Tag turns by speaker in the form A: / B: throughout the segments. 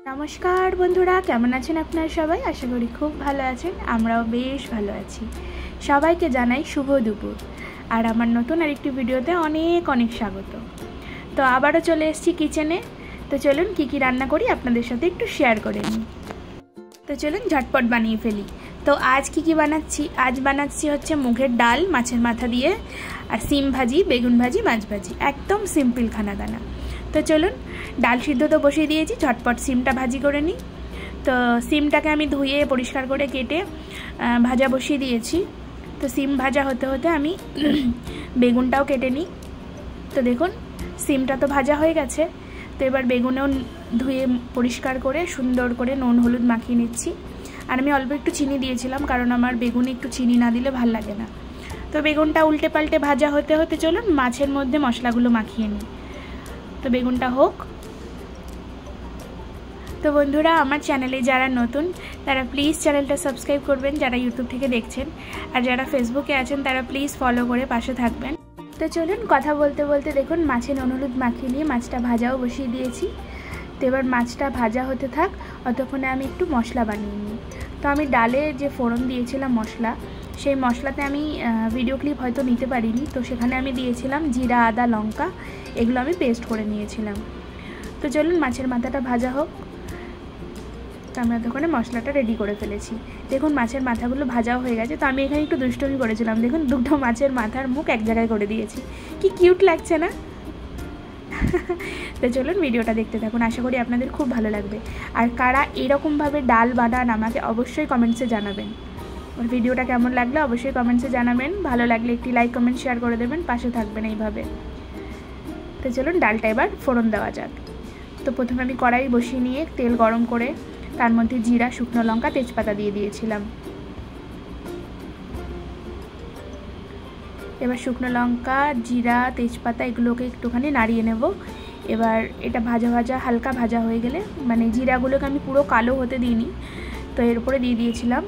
A: नमस्कार बंधुरा केमन आছেন আপনারা সবাই आशा करी खूब ভালো আছেন আমরাও বেশ ভালো আছি সবাইকে জানাই শুভ দুপুর আর আমার নতুন আরেকটি ভিডিওতে অনেক অনেক স্বাগত তো আবারো চলে এসেছি কিচেনে তো চলুন কি কি রান্না করি আপনাদের সাথে একটু শেয়ার করে নিই তো চলুন ঝটপট বানিয়ে ফেলি তো आज কি বানাচ্ছি आज বানাচ্ছি হচ্ছে মুগের ডাল মাছের মাথা দিয়ে আর সিম ভাজি বেগুন ভাজি মাছ ভাজি একদম সিম্পল খানা দানা तो चलুন डाल सिद्ध तो बसिए दिएছি झटपट सिमटा भाजी करे नी तो सिमटाके आमी धुए परिष्कार करे केटे भाजा बसिए दिएছি तो सिम भाजा होते होते आमी बेगुनटाও केटे नी तो देखुन सिमटा तो भाजा हो गेছে तो एबार बेगुनेও धुए परिष्कार करे सुंदर करे নুন হলুদ মাখিয়ে নিচ্ছি আর আমি অল্প একটু চিনি দিয়েছিলাম কারণ আমার বেগুনে একটু চিনি না দিলে ভালো লাগে না তো বেগুনটা উল্টে পাল্টে ভাজা হতে হতে চলুন মাছের মধ্যে মশলাগুলো মাখিয়ে নিই तो बेगुनटा होक तो बंधुरा आमार चैनेले जारा नतून तारा प्लिज चैनलटा सबस्क्राइब करबेन जारा यूट्यूब थेके देखछेन और जारा फेसबुके आछेन तारा प्लिज फलो करे पाशे थाकबेन तो चलुन कथा बोलते बोलते देखुन माछे नुन हलुद माखिए निये माछटा भाजाओ बसिए दिएछि तो एबार माछटा भाजा होते थाक ततक्षणे आमि एकटु मशला बानिये निই तो आमि डाले जे फोड़न दिएछिलाम मशला সেই মশলাতে আমি ভিডিও ক্লিপ হয়তো নিতে পারিনি তো সেখানে আমি দিয়েছিলাম জিরা আদা লঙ্কা এগুলো আমি পেস্ট করে নিয়েছিলাম তো চলুন মাছের মাথাটা ভাজা হোক তো আমরা তখন মশলাটা রেডি করে ফেলেছি দেখুন মাছের মাথাগুলো ভাজাও হয়ে গেছে তো আমি এখানে একটু দুষ্টুমি করেছিলাম দেখুন দুটো মাছের মাথার মুখ এক জায়গায় করে দিয়েছি কি কিউট লাগছে না তো চলুন ভিডিওটা দেখতে থাকুন আশা করি আপনাদের খুব ভালো লাগবে আর কারা এরকম ভাবে ডাল বানান আমাকে অবশ্যই কমেন্টসে জানাবেন और ভিডিওটা কেমন লাগলো অবশ্যই কমেন্টসে জানাবেন ভালো লাগলে একটি লাইক কমেন্ট শেয়ার করে দেবেন পাশে থাকবেন এইভাবে তো চলুন ডালটা এবার ফোড়ন দেওয়া যাক তো প্রথমে আমি কড়াই বসিয়ে নিয়ে তেল গরম করে তার মধ্যে জিরা শুকনো লঙ্কা তেজপাতা দিয়ে দিয়েছিলাম এবার শুকনো লঙ্কা জিরা তেজপাতা এগুলোকে একটুখানি নাড়িয়ে নেব এবার এটা ভাজা ভাজা হালকা ভাজা হয়ে গেলে মানে জিরাগুলোকে আমি পুরো কালো হতে দিইনি তো এর উপরে দিয়ে দিয়েছিলাম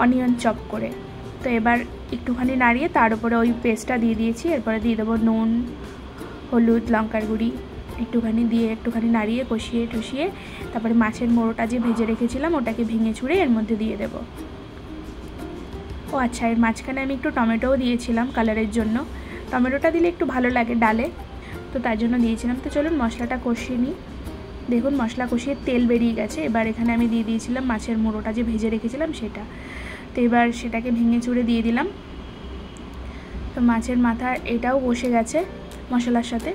A: অনিয়ন চপ করে তো এবার একটুখানি নাড়িয়ে তার উপরে ওই পেস্টটা দিয়ে দিয়েছি এরপরে দিয়ে দেবো নুন হলুদ লঙ্কার গুঁড়ি একটুখানি দিয়ে একটুখানি নাড়িয়ে কষিয়ে টষিয়ে তারপরে মাছের মোড়োটা যে ভেজে রেখেছিলাম ওটাকে ভেঙে ছুঁড়ে এর মধ্যে দিয়ে দেবো ও আচ্ছা এর মাঝখানে আমি একটু টমেটোও দিয়েছিলাম কালারের জন্য টমেটোটা দিলে একটু ভালো লাগে ডালে তো তার জন্য দিয়েছিলাম তো চলুন মশলাটা কষিয়ে নিই দেখুন মশলা কষিয়ে তেল বেরিয়ে গেছে এবার এখানে আমি দিয়ে দিয়েছিলাম মাছের মোড়োটা যে ভেজে রেখেছিলাম সেটা তো এবার সেটাকে ভেঙে চুড়ে দিয়ে দিলাম তো মাছের মাথা এটাও বসে গেছে মশলার সাথে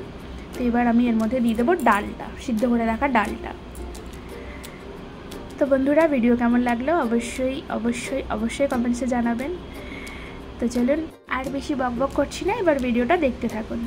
A: তো এবার আমি এর মধ্যে দিয়ে দেবো ডালটা সিদ্ধ করে রাখা ডালটা তো বন্ধুরা ভিডিও কেমন লাগলো অবশ্যই অবশ্যই অবশ্যই কমেন্টসে জানাবেন তো চলুন আর বেশি বকবক করছি না এবার ভিডিওটা দেখতে থাকুন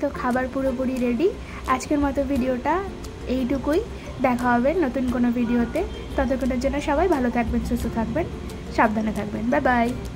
A: तो खाबार पुरोपुरी रेडी आजकेर मतो भिडियोटा এইটুকুই দেখা হবে নতুন কোনো ভিডিওতে ততক্ষণের জন্য সবাই ভালো থাকবেন সুস্থ থাকবেন সাবধানে থাকবেন বাই বাই।